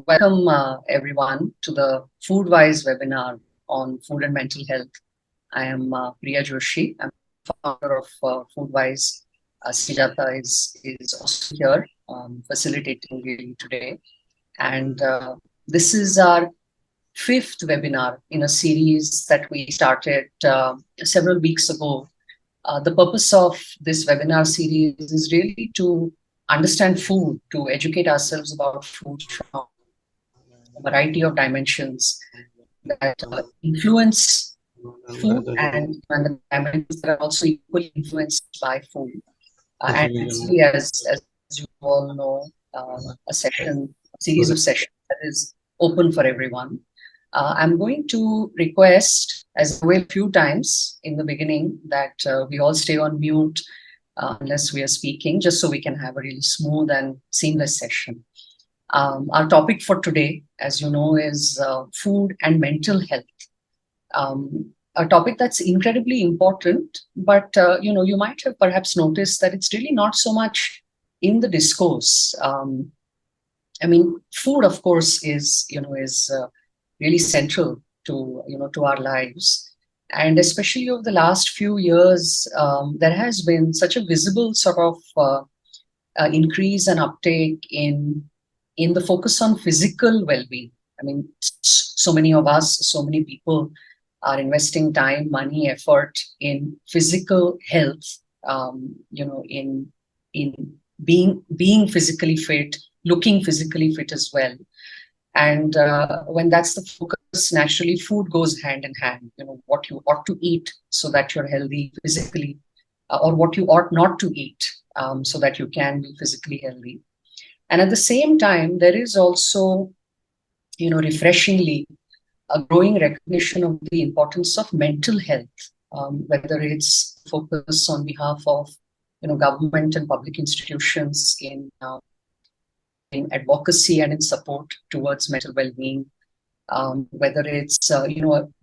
Welcome everyone to the foodwize webinar on food and mental health. I am Priya Joshi. I'm founder of foodwize. Sujata is also here facilitating really today. And this is our fifth webinar in a series that we started several weeks ago. The purpose of this webinar series is really to understand food, to educate ourselves about food from a variety of dimensions that influence food and the dimensions that are also equally influenced by food. And actually, as you all know, a series of sessions that is open for everyone. I'm going to request, as I will a few times in the beginning, that we all stay on mute unless we are speaking, just so we can have a really smooth and seamless session. Our topic for today, as you know, is food and mental health. A topic that's incredibly important, but you might have perhaps noticed that it's really not so much in the discourse. I mean, food, of course, is really central to our lives, and especially over the last few years, there has been such a visible sort of increase and uptake in the focus on physical well-being. I mean, so many of us, so many people are investing time, money, effort in physical health, in being physically fit, looking physically fit as well. And when that's the focus, naturally food goes hand in hand. What you ought to eat so that you're healthy physically, or what you ought not to eat so that you can be physically healthy. And at the same time, there is also, refreshingly, a growing recognition of the importance of mental health, whether it's focus on behalf of, government and public institutions in advocacy and in support towards mental well-being, whether it's, a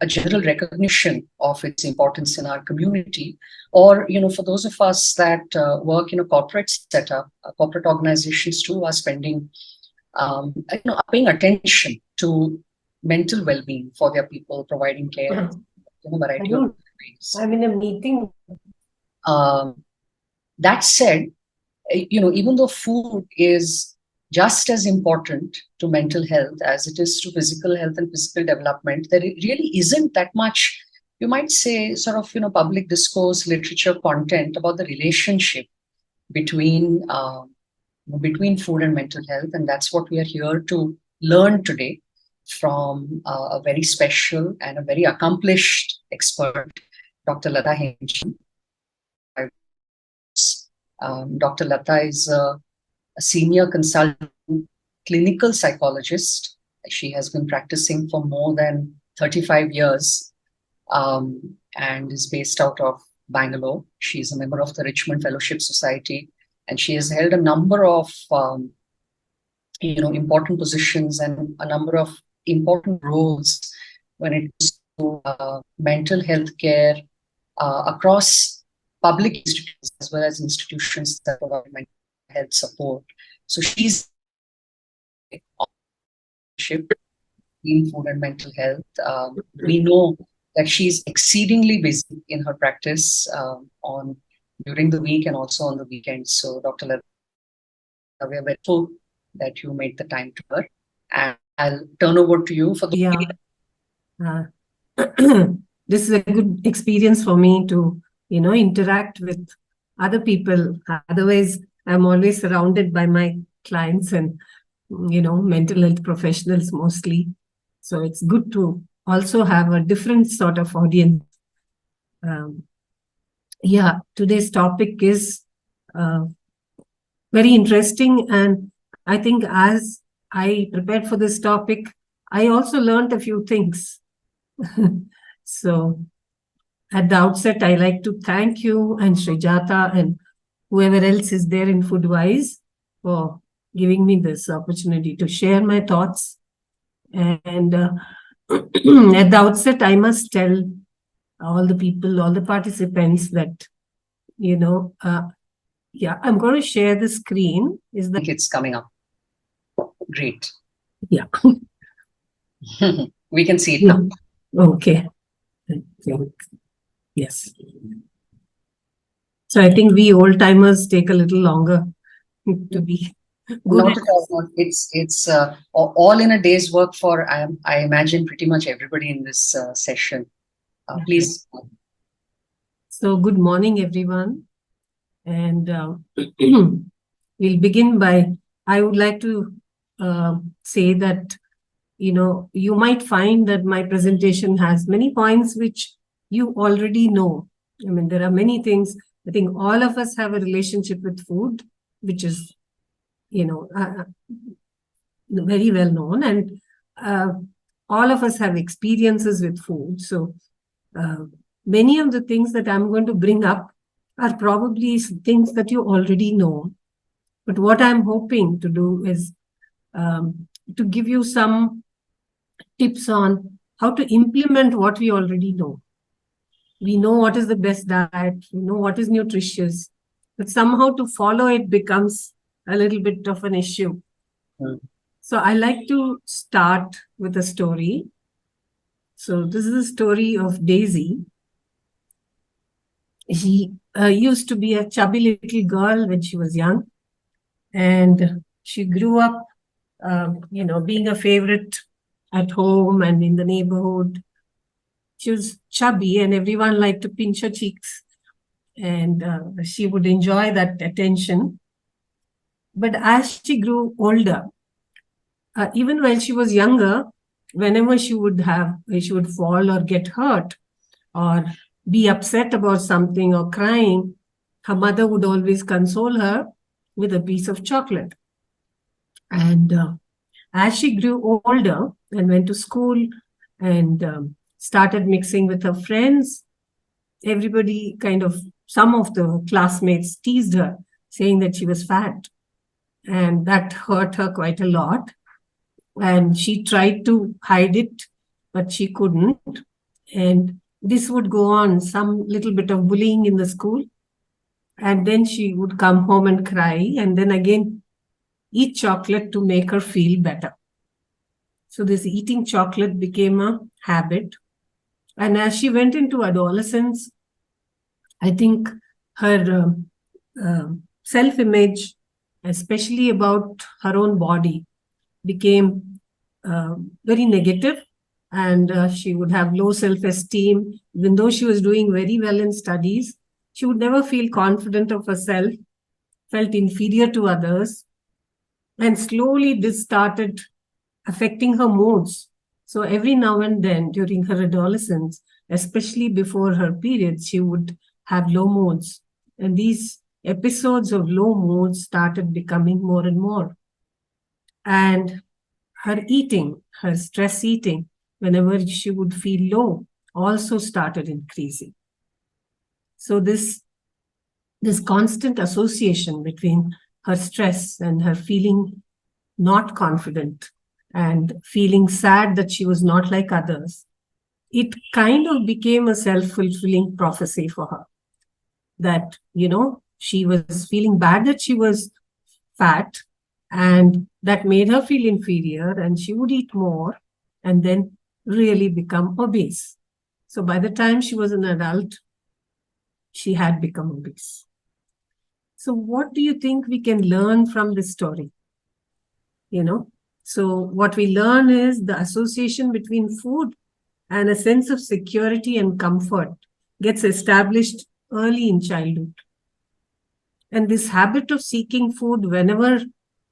general recognition of its importance in our community, or, for those of us that work in a corporate setup, corporate organizations too are spending, paying attention to mental well-being for their people, providing care in a variety of ways. I'm in a meeting. That said, even though food is just as important to mental health as it is to physical health and physical development, there really isn't that much, you might say, sort of, public discourse, literature, content about the relationship between food and mental health. And that's what we are here to learn today from a very special and a very accomplished expert, Dr. Lata Hemchand. Dr. Lata is a senior consultant clinical psychologist. She has been practicing for more than 35 years and is based out of Bangalore. She is a member of the Richmond Fellowship Society, and she has held a number of important positions and a number of important roles when it comes to mental health care across public institutions as well as institutions that provide mental health support. So she's in food and mental health. We know that she's exceedingly busy in her practice during the week and also on the weekends. So Dr. Lata, we are grateful that you made the time to her. And I'll turn over to you for the This is a good experience for me to, interact with other people. Otherwise, I'm always surrounded by my clients and, mental health professionals mostly. So it's good to also have a different sort of audience. Today's topic is very interesting. And I think as I prepared for this topic, I also learned a few things. So at the outset, I like to thank you and Sujata and whoever else is there in Foodwize for giving me this opportunity to share my thoughts. And at the outset, I must tell all the people, all the participants that, I'm going to share the screen. It's coming up. Great. Yeah. We can see it now. Okay. Yes. So I think we old timers take a little longer to be good Not at at all. It's all in a day's work for I imagine pretty much everybody in this session. Please. So good morning, everyone. And we'll begin by, I would like to say that, you might find that my presentation has many points which you already know. I mean, there are many things. I think all of us have a relationship with food, which is, very well known. And all of us have experiences with food. So many of the things that I'm going to bring up are probably things that you already know. But what I'm hoping to do is to give you some tips on how to implement what we already know. We know what is the best diet, we know what is nutritious, but somehow to follow it becomes a little bit of an issue. So I like to start with a story. So this is a story of Daisy. She used to be a chubby little girl when she was young, and she grew up, being a favorite at home and in the neighborhood. She was chubby, and everyone liked to pinch her cheeks, and she would enjoy that attention. But as she grew older, even when she was younger, whenever she would fall or get hurt or be upset about something or crying, her mother would always console her with a piece of chocolate. And as she grew older and went to school and started mixing with her friends, some of the classmates teased her, saying that she was fat. And that hurt her quite a lot. And she tried to hide it, but she couldn't. And this would go on, some little bit of bullying in the school. And then she would come home and cry, and then again eat chocolate to make her feel better. So this eating chocolate became a habit. And as she went into adolescence, I think her self-image, especially about her own body, became very negative, and she would have low self-esteem. Even though she was doing very well in studies, she would never feel confident of herself, felt inferior to others, and slowly this started affecting her moods. So every now and then during her adolescence, especially before her periods, she would have low moods. And these episodes of low moods started becoming more and more. And her eating, her stress eating, whenever she would feel low, also started increasing. So this constant association between her stress and her feeling not confident and feeling sad that she was not like others, it kind of became a self-fulfilling prophecy for her. That, she was feeling bad that she was fat, and that made her feel inferior, and she would eat more and then really become obese. So by the time she was an adult, she had become obese. So what do you think we can learn from this story? So what we learn is the association between food and a sense of security and comfort gets established early in childhood. And this habit of seeking food whenever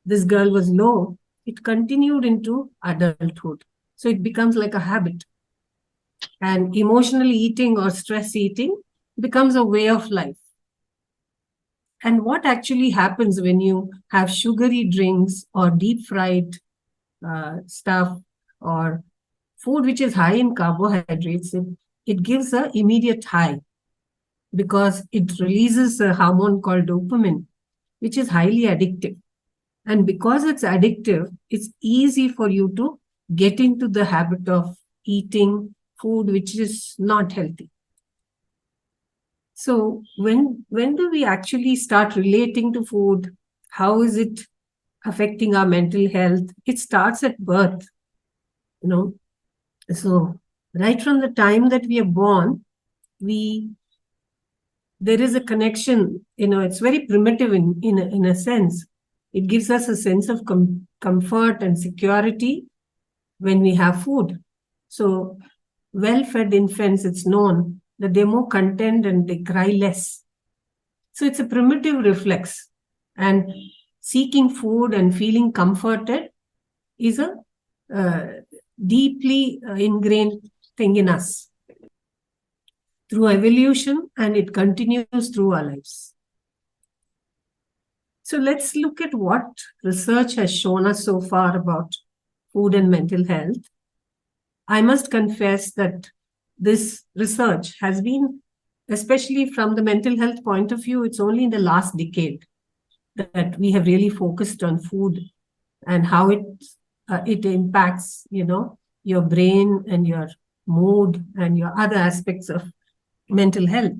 this girl was low, it continued into adulthood. So it becomes like a habit. And emotional eating or stress eating becomes a way of life. And what actually happens when you have sugary drinks or deep fried stuff or food which is high in carbohydrates, it gives an immediate high because it releases a hormone called dopamine, which is highly addictive. And because it's addictive, it's easy for you to get into the habit of eating food which is not healthy. So when do we actually start relating to food? How is it affecting our mental health, it starts at birth, you know. So right from the time that we are born, there is a connection, it's very primitive in a sense. It gives us a sense of comfort and security when we have food. So well-fed infants, it's known that they're more content and they cry less. So it's a primitive reflex. And seeking food and feeling comforted is a deeply ingrained thing in us through evolution, and it continues through our lives. So let's look at what research has shown us so far about food and mental health. I must confess that this research has been, especially from the mental health point of view, it's only in the last decade that we have really focused on food and how it impacts, your brain and your mood and your other aspects of mental health.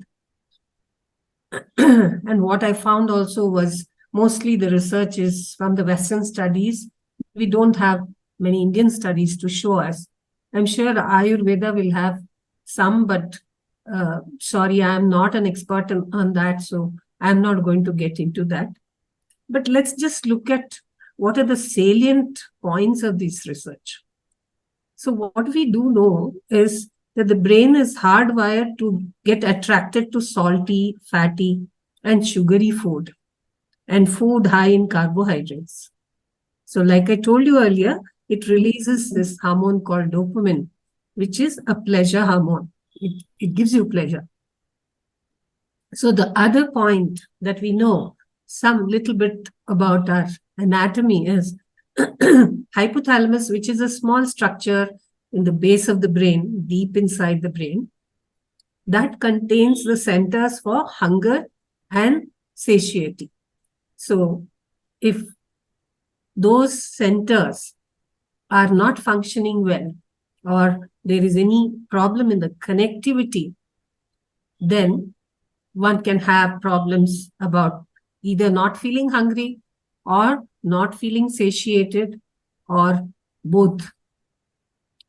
And what I found also was mostly the research is from the Western studies. We don't have many Indian studies to show us. I'm sure Ayurveda will have some, but sorry, I'm not an expert on that, so I'm not going to get into that. But let's just look at what are the salient points of this research. So what we do know is that the brain is hardwired to get attracted to salty, fatty, and sugary food, and food high in carbohydrates. So like I told you earlier, it releases this hormone called dopamine, which is a pleasure hormone. It gives you pleasure. So the other point that we know some little bit about our anatomy is hypothalamus, which is a small structure in the base of the brain, deep inside the brain, that contains the centers for hunger and satiety. So if those centers are not functioning well, or there is any problem in the connectivity, then one can have problems about either not feeling hungry or not feeling satiated or both.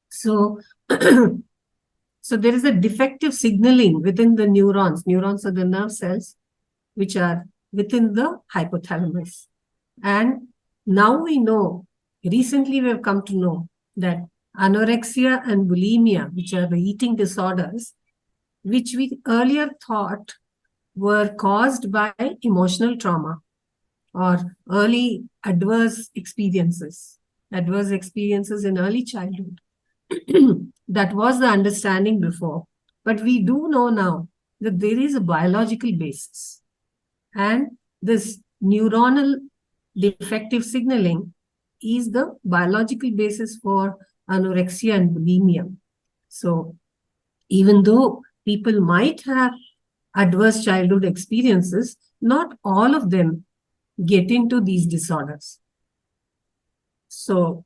So, so there is a defective signaling within the neurons. Neurons are the nerve cells which are within the hypothalamus. And now we know, recently we have come to know that anorexia and bulimia, which are the eating disorders, which we earlier thought were caused by emotional trauma or early adverse experiences in early childhood. That was the understanding before. But we do know now that there is a biological basis. And this neuronal defective signaling is the biological basis for anorexia and bulimia. So even though people might have adverse childhood experiences, not all of them get into these disorders. So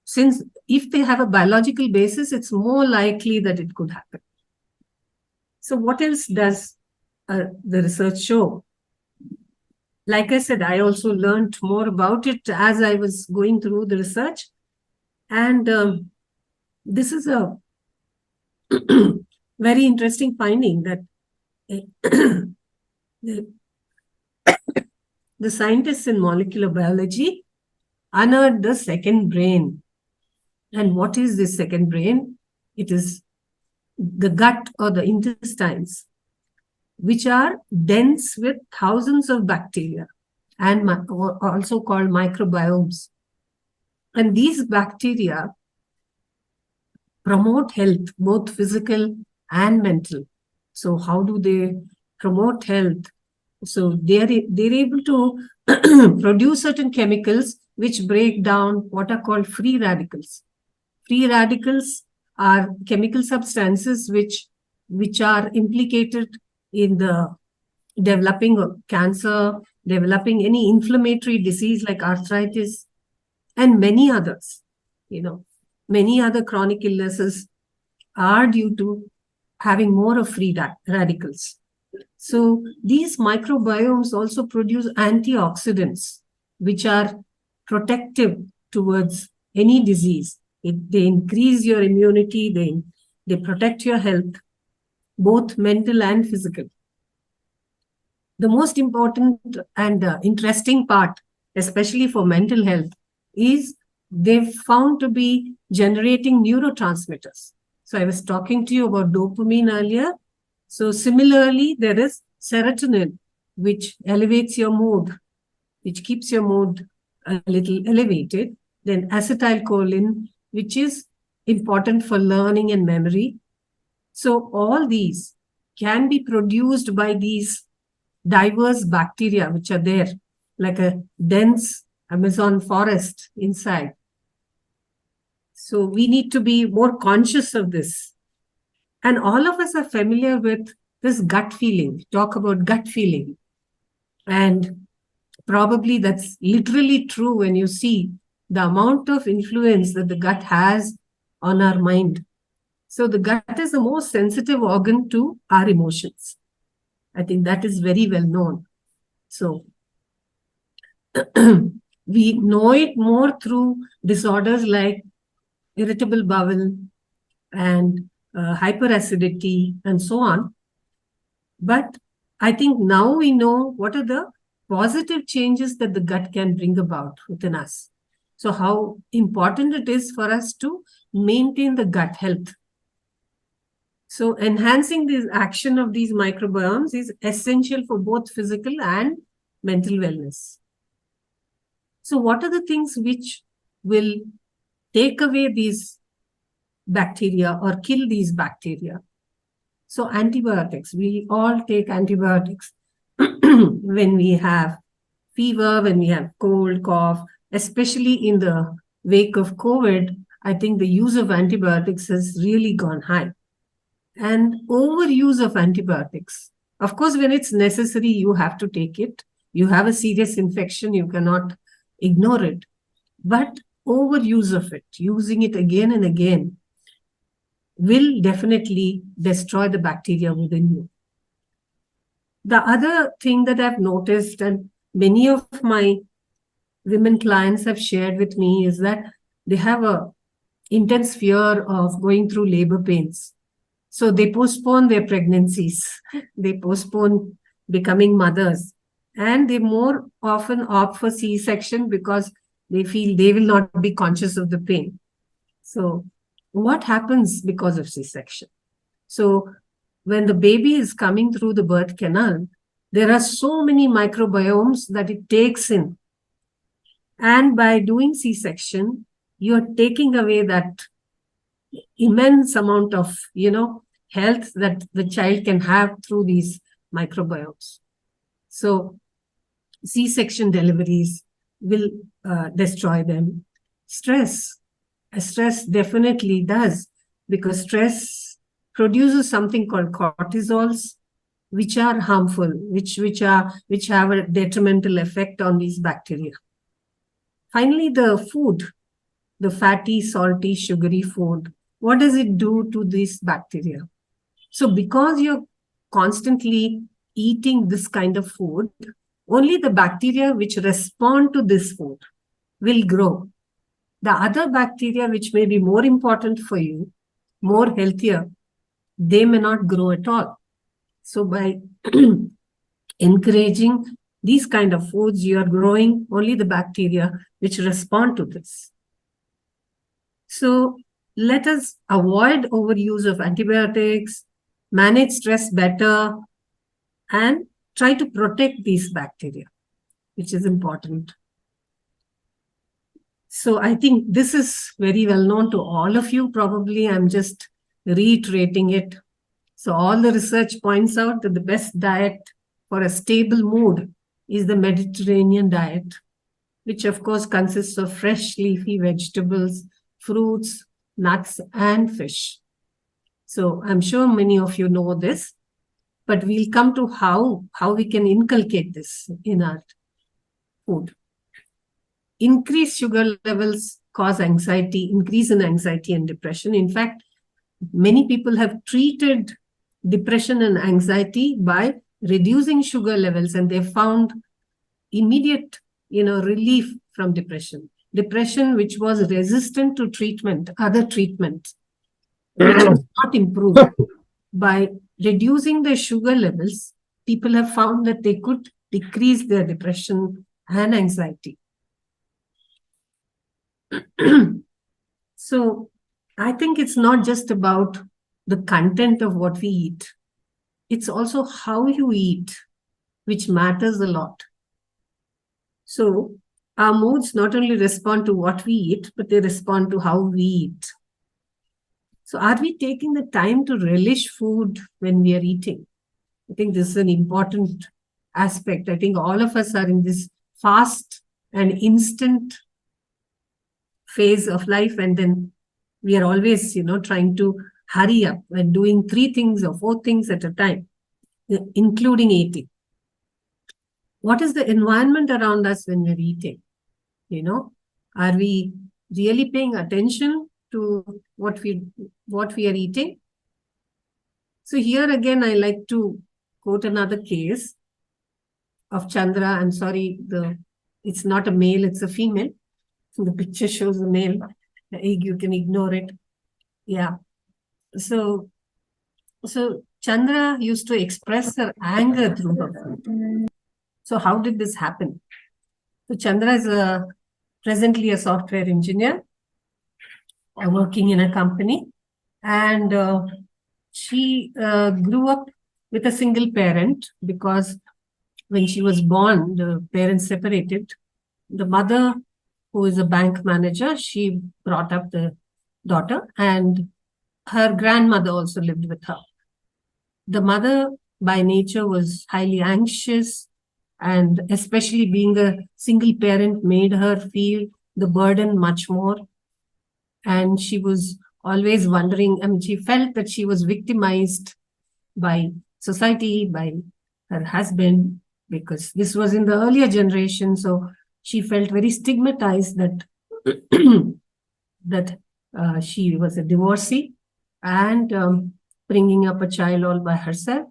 since if they have a biological basis, it's more likely that it could happen. So what else does the research show? Like I said, I also learned more about it as I was going through the research. And this is a very interesting finding that the scientists in molecular biology unearthed the second brain. And what is this second brain? It is the gut or the intestines, which are dense with thousands of bacteria and also called microbiomes. And these bacteria promote health, both physical and mental. So how do they promote health? So they're able to produce certain chemicals which break down what are called free radicals. Free radicals are chemical substances which are implicated in the developing of cancer, developing any inflammatory disease like arthritis, and many others. Many other chronic illnesses are due to having more of free radicals. So these microbiomes also produce antioxidants, which are protective towards any disease. They increase your immunity, they protect your health, both mental and physical. The most important and interesting part, especially for mental health, is they've found to be generating neurotransmitters. So I was talking to you about dopamine earlier. So similarly, there is serotonin, which elevates your mood, which keeps your mood a little elevated. Then acetylcholine, which is important for learning and memory. So all these can be produced by these diverse bacteria which are there, like a dense Amazon forest inside. So we need to be more conscious of this. And all of us are familiar with this gut feeling. We talk about gut feeling. And probably that's literally true when you see the amount of influence that the gut has on our mind. So the gut is the most sensitive organ to our emotions. I think that is very well known. So we know it more through disorders like irritable bowel and hyperacidity and so on. But I think now we know what are the positive changes that the gut can bring about within us. So how important it is for us to maintain the gut health. So enhancing the action of these microbiomes is essential for both physical and mental wellness. So what are the things which will take away these bacteria or kill these bacteria? So antibiotics, we all take antibiotics when we have fever, when we have cold, cough, especially in the wake of COVID. I think the use of antibiotics has really gone high. And overuse of antibiotics. Of course, when it's necessary, you have to take it. You have a serious infection, you cannot ignore it. But overuse of it, using it again and again, will definitely destroy the bacteria within you. The other thing that I've noticed, and many of my women clients have shared with me, is that they have a intense fear of going through labor pains. So they postpone their pregnancies, they postpone becoming mothers, and they more often opt for C-section because they feel they will not be conscious of the pain. So what happens because of C-section? So when the baby is coming through the birth canal, there are so many microbiomes that it takes in. And by doing C-section, you're taking away that immense amount of, health that the child can have through these microbiomes. So C-section deliveries will destroy them. Stress definitely does, because stress produces something called cortisols, which are harmful, which have a detrimental effect on these bacteria. Finally, the food, the fatty, salty, sugary food, what does it do to these bacteria? So because you're constantly eating this kind of food, only the bacteria which respond to this food will grow. The other bacteria which may be more important for you, more healthier, they may not grow at all. So by encouraging these kind of foods, you are growing only the bacteria which respond to this. So let us avoid overuse of antibiotics, manage stress better, and try to protect these bacteria, which is important. So I think this is very well known to all of you. Probably I'm just reiterating it. So all the research points out that the best diet for a stable mood is the Mediterranean diet, which of course consists of fresh leafy vegetables, fruits, nuts, and fish. So I'm sure many of you know this, but we'll come to how we can inculcate this in our food. Increased sugar levels cause anxiety, increase in anxiety and depression. In fact, many people have treated depression and anxiety by reducing sugar levels, and they found immediate, relief from depression. Depression which was resistant to treatment, other treatments, which was not improved. By reducing their sugar levels, people have found that they could decrease their depression and anxiety. So I think it's not just about the content of what we eat. It's also how you eat, which matters a lot. So our moods not only respond to what we eat, but they respond to how we eat. So are we taking the time to relish food when we are eating? I think this is an important aspect. I think all of us are in this fast and instant phase of life, and then we are always, trying to hurry up and doing 3 things or 4 things at a time, including eating. What is the environment around us when we're eating? Are we really paying attention to what we are eating? So here again, I like to quote another case of Chandra. I'm sorry, it's not a male, it's a female. So the picture shows a male. You can ignore it. Yeah. So Chandra used to express her anger through her food. So how did this happen? So Chandra is presently a software engineer working in a company, and she grew up with a single parent because when she was born, the parents separated. The mother, who is a bank manager, she brought up the daughter, and her grandmother also lived with her. The mother, by nature, was highly anxious, and especially being a single parent made her feel the burden much more. And she was always wondering, she felt that she was victimized by society, by her husband, because this was in the earlier generation. So she felt very stigmatized that she was a divorcee and bringing up a child all by herself.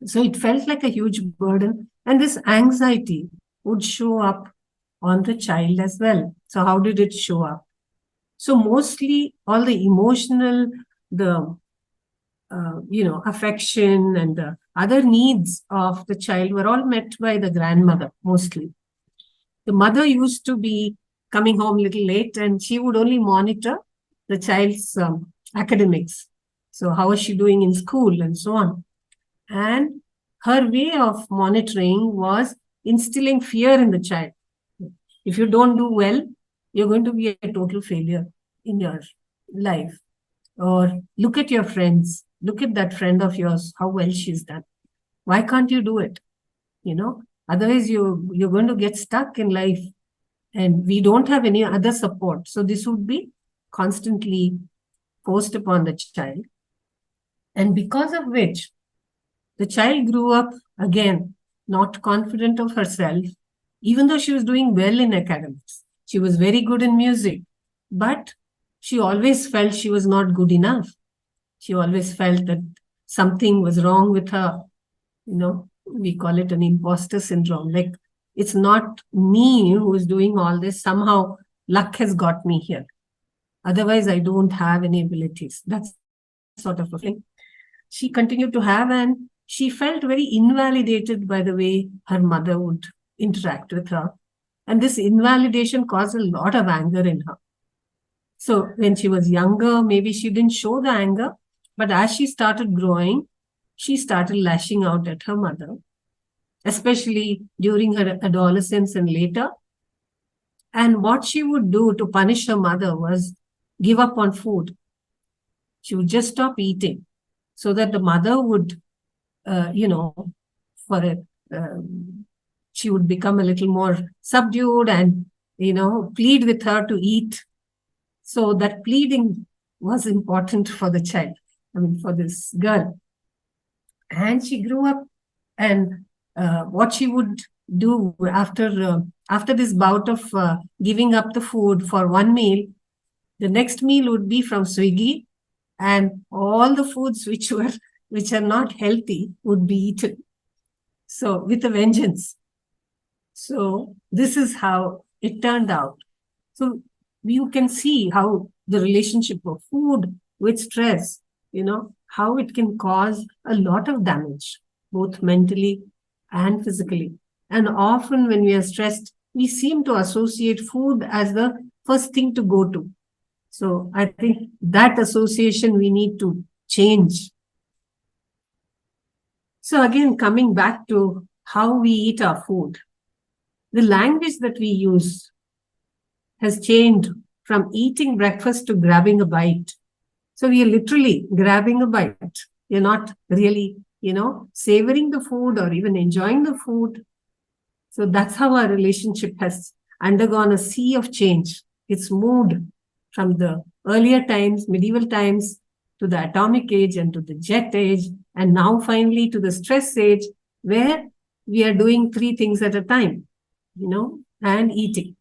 So it felt like a huge burden. And this anxiety would show up on the child as well. So how did it show up? So mostly all the emotional, the affection and the other needs of the child were all met by the grandmother mostly. The mother used to be coming home a little late, and she would only monitor the child's academics. So how is she doing in school and so on. And her way of monitoring was instilling fear in the child. If you don't do well, you're going to be a total failure in your life. Or look at your friends. Look at that friend of yours, how well she's done. Why can't you do it? Otherwise you're going to get stuck in life, and we don't have any other support. So this would be constantly forced upon the child. And because of which, the child grew up, again, not confident of herself, even though she was doing well in academics. She was very good in music, but she always felt she was not good enough. She always felt that something was wrong with her. We call it an imposter syndrome. Like, it's not me who is doing all this. Somehow luck has got me here. Otherwise, I don't have any abilities. That's sort of a thing she continued to have, and she felt very invalidated by the way her mother would interact with her. And this invalidation caused a lot of anger in her. So when she was younger, maybe she didn't show the anger, but as she started growing, she started lashing out at her mother, especially during her adolescence and later. And what she would do to punish her mother was give up on food. She would just stop eating so that the mother would, she would become a little more subdued and, plead with her to eat. So that pleading was important for the child, for this girl. And she grew up, and what she would do after this bout of giving up the food for one meal, the next meal would be from Swiggy, and all the foods which are not healthy would be eaten. So with a vengeance. So this is how it turned out. So you can see how the relationship of food with stress, how it can cause a lot of damage, both mentally and physically. And often when we are stressed, we seem to associate food as the first thing to go to. So I think that association we need to change. So again, coming back to how we eat our food, the language that we use has changed from eating breakfast to grabbing a bite. So we are literally grabbing a bite. You're not really, savoring the food or even enjoying the food. So that's how our relationship has undergone a sea of change. It's moved from the earlier times, medieval times, to the atomic age and to the jet age, and now finally to the stress age, where we are doing 3 things at a time, and eating.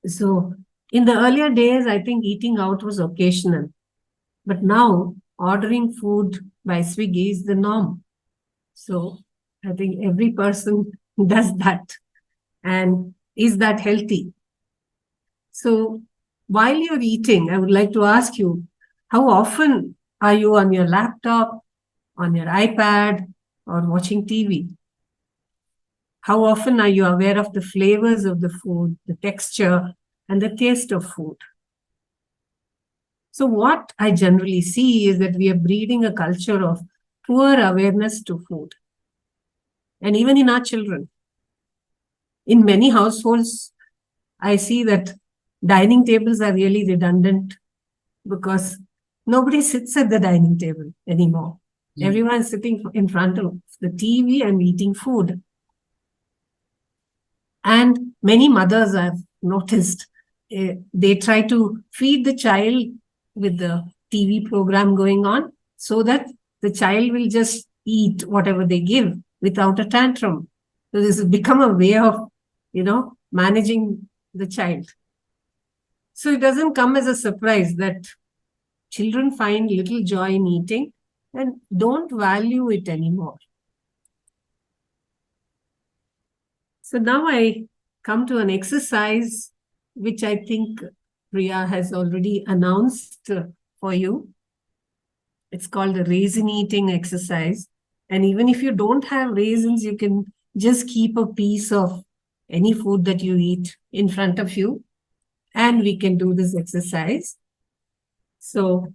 So in the earlier days, I think eating out was occasional. But now ordering food by Swiggy is the norm. So I think every person does that. And is that healthy? So while you're eating, I would like to ask you, how often are you on your laptop, on your iPad, or watching TV? How often are you aware of the flavors of the food, the texture, and the taste of food? So what I generally see is that we are breeding a culture of poor awareness to food. And even in our children. In many households, I see that dining tables are really redundant because nobody sits at the dining table anymore. Everyone is sitting in front of the TV and eating food. And many mothers I've noticed, they try to feed the child with the TV program going on so that the child will just eat whatever they give without a tantrum. So this has become a way of, managing the child. So it doesn't come as a surprise that children find little joy in eating and don't value it anymore. So now I come to an exercise which I think Priya has already announced for you. It's called the raisin eating exercise. And even if you don't have raisins, you can just keep a piece of any food that you eat in front of you. And we can do this exercise. So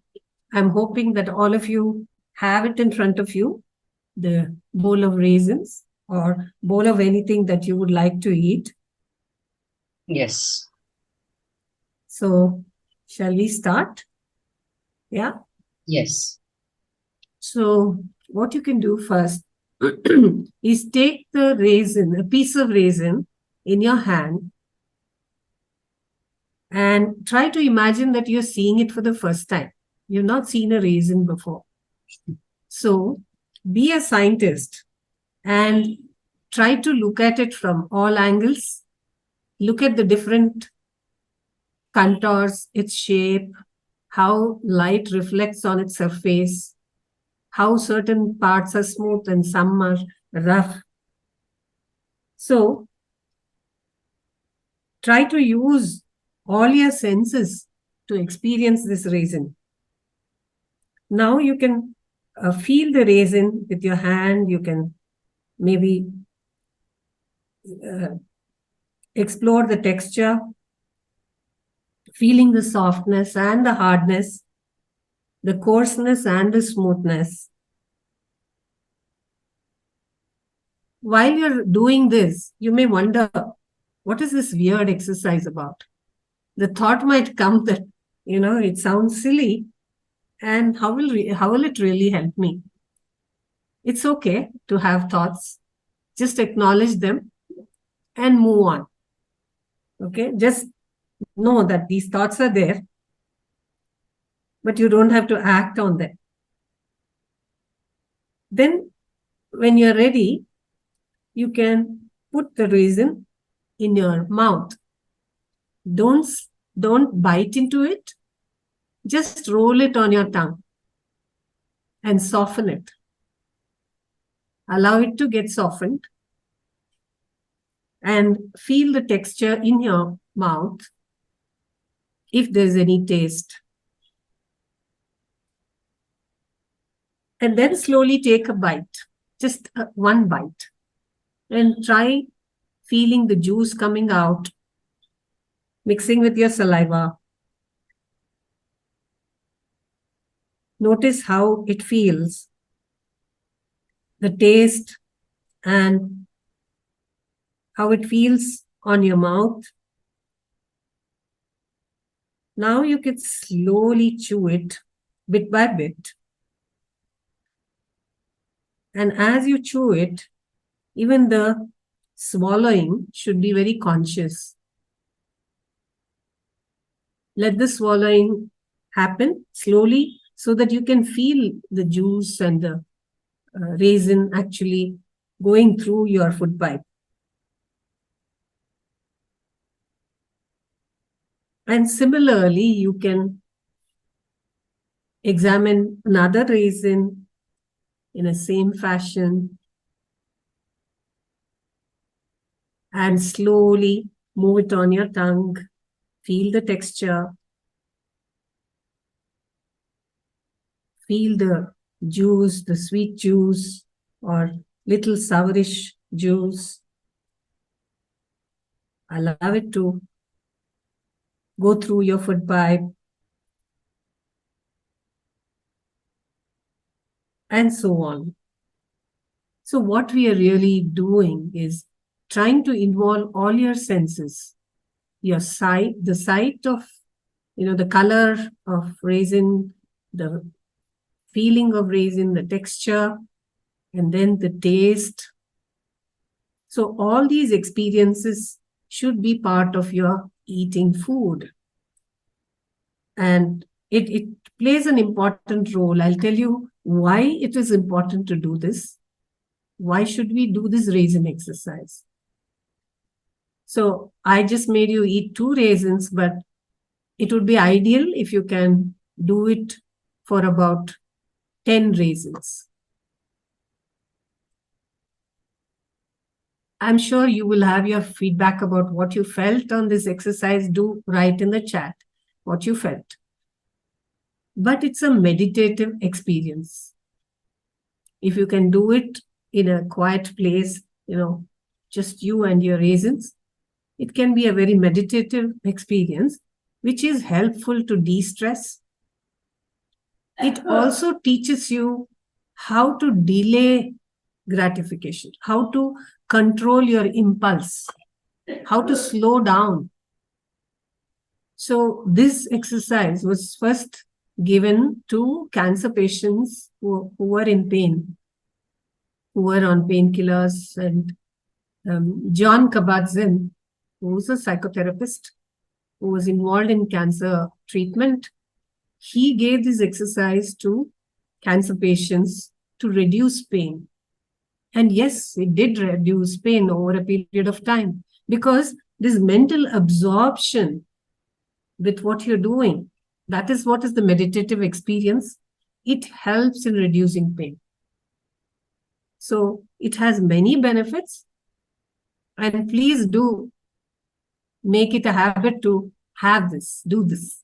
I'm hoping that all of you have it in front of you, the bowl of raisins or bowl of anything that you would like to eat. Yes. So shall we start? Yeah? Yes. So what you can do first is take the raisin, a piece of raisin in your hand, and try to imagine that you're seeing it for the first time. You've not seen a raisin before. So be a scientist and try to look at it from all angles. Look at the different contours, its shape, how light reflects on its surface, how certain parts are smooth and some are rough. So try to use all your senses to experience this raisin. Now you can feel the raisin with your hand. You can maybe explore the texture, feeling the softness and the hardness, the coarseness and the smoothness. While you're doing this, you may wonder, what is this weird exercise about? The thought might come that, it sounds silly, and how will it really help me? It's okay to have thoughts. Just acknowledge them and move on. Okay? Just know that these thoughts are there, but you don't have to act on them. Then, when you're ready, you can put the raisin in your mouth. Don't bite into it. Just roll it on your tongue and soften it. Allow it to get softened. and feel the texture in your mouth if there's any taste. And then slowly take a bite, just one bite, and try feeling the juice coming out, mixing with your saliva. Notice how it feels, the taste, and how it feels on your mouth. Now you can slowly chew it bit by bit. And as you chew it, even the swallowing should be very conscious. Let the swallowing happen slowly so that you can feel the juice and the raisin actually going through your food pipe. And similarly, you can examine another raisin in the same fashion and slowly move it on your tongue. Feel the texture. Feel the juice, the sweet juice or little sourish juice. Allow it to go through your food pipe. And so on. So what we are really doing is trying to involve all your senses, your sight, the sight of, the color of raisin, the feeling of raisin, the texture, and then the taste. So all these experiences should be part of your eating food. And it plays an important role. I'll tell you why it is important to do this. Why should we do this raisin exercise? So I just made you eat 2 raisins, but it would be ideal if you can do it for about 10 raisins. I'm sure you will have your feedback about what you felt on this exercise. Do write in the chat what you felt. But it's a meditative experience. If you can do it in a quiet place, just you and your raisins, it can be a very meditative experience, which is helpful to de-stress. It also teaches you how to delay gratification, how to control your impulse, how to slow down. So this exercise was first given to cancer patients who were in pain, who were on painkillers. And John Kabat-Zinn, who was a psychotherapist who was involved in cancer treatment, he gave this exercise to cancer patients to reduce pain. And yes, it did reduce pain over a period of time, because this mental absorption with what you're doing, that is what is the meditative experience. It helps in reducing pain. So it has many benefits. And please do make it a habit to have this, do this.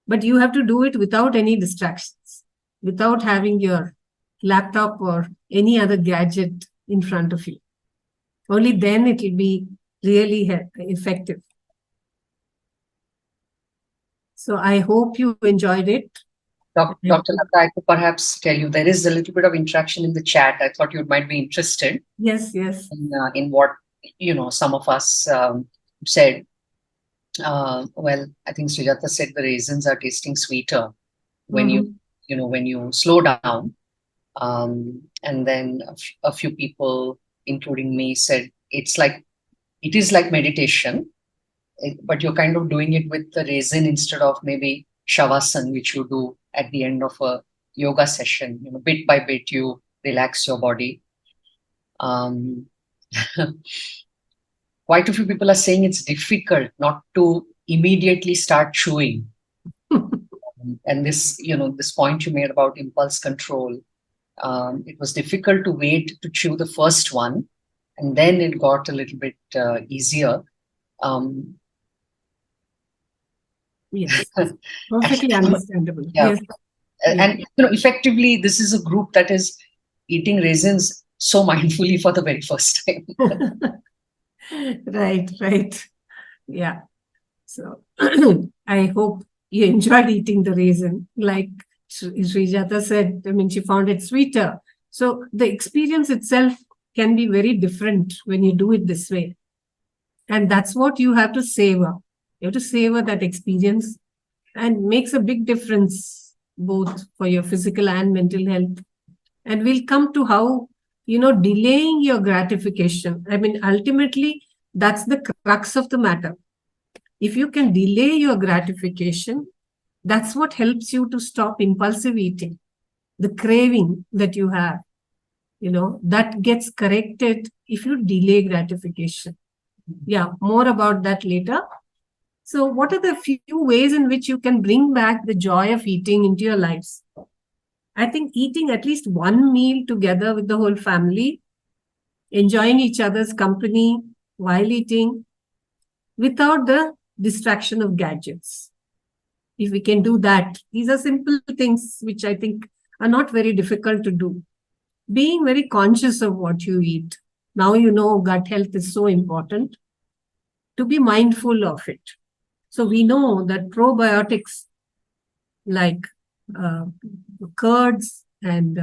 But you have to do it without any distractions, without having your laptop or any other gadget in front of you. Only then it will be really effective. So I hope you enjoyed it. Dr. Lata, I could perhaps tell you there is a little bit of interaction in the chat. I thought you might be interested. Yes. In what some of us said. Well, I think Srijata said the raisins are tasting sweeter when when you slow down. And then a few people, including me, said it is like meditation, but you're kind of doing it with the raisin instead of maybe shavasana, which you do at the end of a yoga session. Bit by bit, you relax your body. Quite a few people are saying it's difficult not to immediately start chewing. And this point you made about impulse control, it was difficult to wait to chew the first one And then it got a little bit easier. Yes, perfectly understandable. Yeah. Yes. And effectively, this is a group that is eating raisins so mindfully for the very first time. Right, right. Yeah. So I hope you enjoyed eating the raisin. Like Srijata said, I mean, she found it sweeter. So the experience itself can be very different when you do it this way. And that's what you have to savor. You have to savor that experience, and makes a big difference both for your physical and mental health. And we'll come to how, delaying your gratification. I mean, ultimately, that's the crux of the matter. If you can delay your gratification, that's what helps you to stop impulsive eating. The craving that you have, that gets corrected if you delay gratification. Yeah, more about that later. So, what are the few ways in which you can bring back the joy of eating into your lives? I think eating at least one meal together with the whole family, enjoying each other's company while eating without the distraction of gadgets. If we can do that, these are simple things which I think are not very difficult to do. Being very conscious of what you eat. Now you know gut health is so important, to be mindful of it. So we know that probiotics like curds and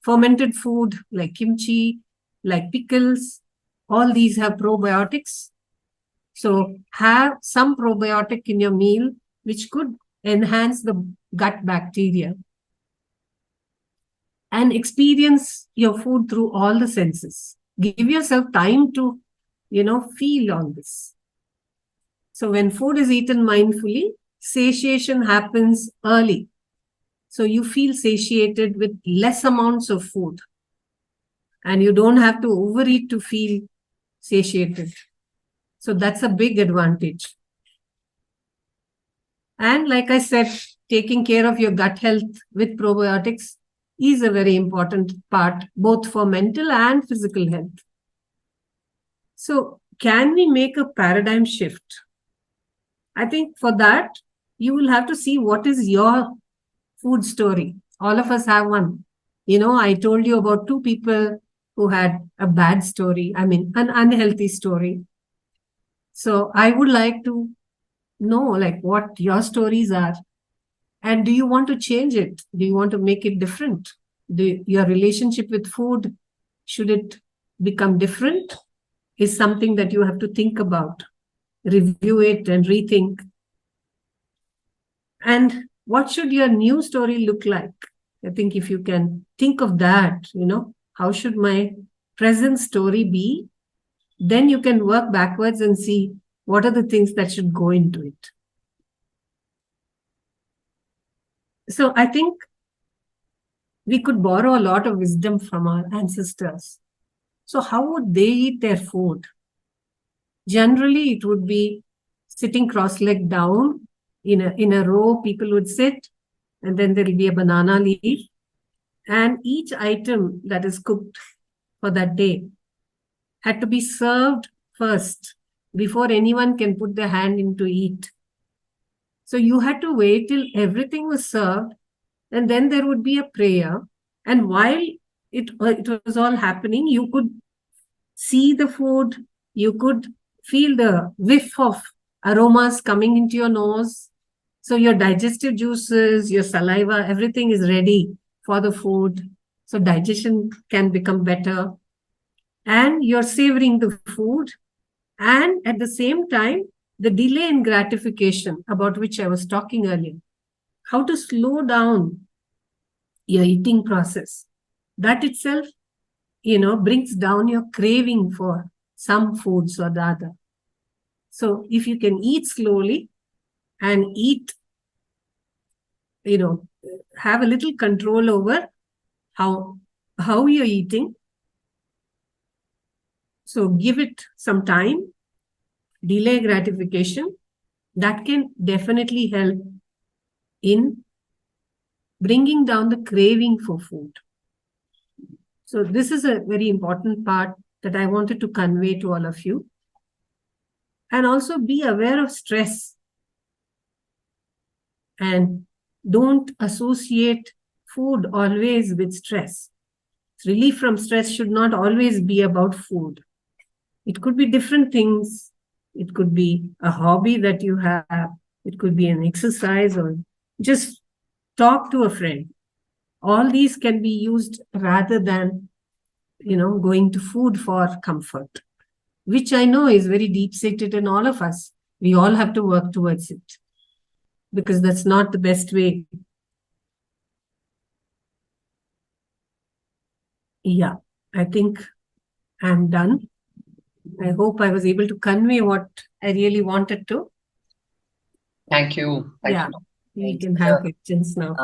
fermented food like kimchi, like pickles, all these have probiotics. So have some probiotic in your meal, which could enhance the gut bacteria. And experience your food through all the senses. Give yourself time to, feel all this. So when food is eaten mindfully, satiation happens early. So you feel satiated with less amounts of food. And you don't have to overeat to feel satiated. So that's a big advantage. And like I said, taking care of your gut health with probiotics is a very important part, both for mental and physical health. So can we make a paradigm shift? I think for that, you will have to see what is your food story. All of us have one. I told you about two people who had a bad story, I mean, an unhealthy story. So I would like to know, like, what your stories are. And do you want to change it? Do you want to make it different? Your relationship with food, should it become different? Is something that you have to think about, review it and rethink. And what should your new story look like? I think if you can think of that, how should my present story be? Then you can work backwards and see what are the things that should go into it. So I think we could borrow a lot of wisdom from our ancestors. So how would they eat their food? Generally, it would be sitting cross-legged down in a row. People would sit, and then there will be a banana leaf, and each item that is cooked for that day had to be served first before anyone can put their hand in to eat. So you had to wait till everything was served, and then there would be a prayer. And while it was all happening, you could see the food, you could feel the whiff of aromas coming into your nose. So your digestive juices, your saliva, everything is ready for the food. So digestion can become better. And you're savoring the food. And at the same time, the delay in gratification about which I was talking earlier. How to slow down your eating process. That itself, brings down your craving for some foods or the other. So if you can eat slowly and eat, have a little control over how you're eating. So give it some time, delay gratification. That can definitely help in bringing down the craving for food. So this is a very important part that I wanted to convey to all of you. And also be aware of stress. And don't associate food always with stress. Relief from stress should not always be about food. It could be different things. It could be a hobby that you have. It could be an exercise, or just talk to a friend. All these can be used rather than, going to food for comfort, which I know is very deep-seated in all of us. We all have to work towards it, because that's not the best way. Yeah, I think I'm done. I hope I was able to convey what I really wanted to. Thank you. Yeah, we can have questions now.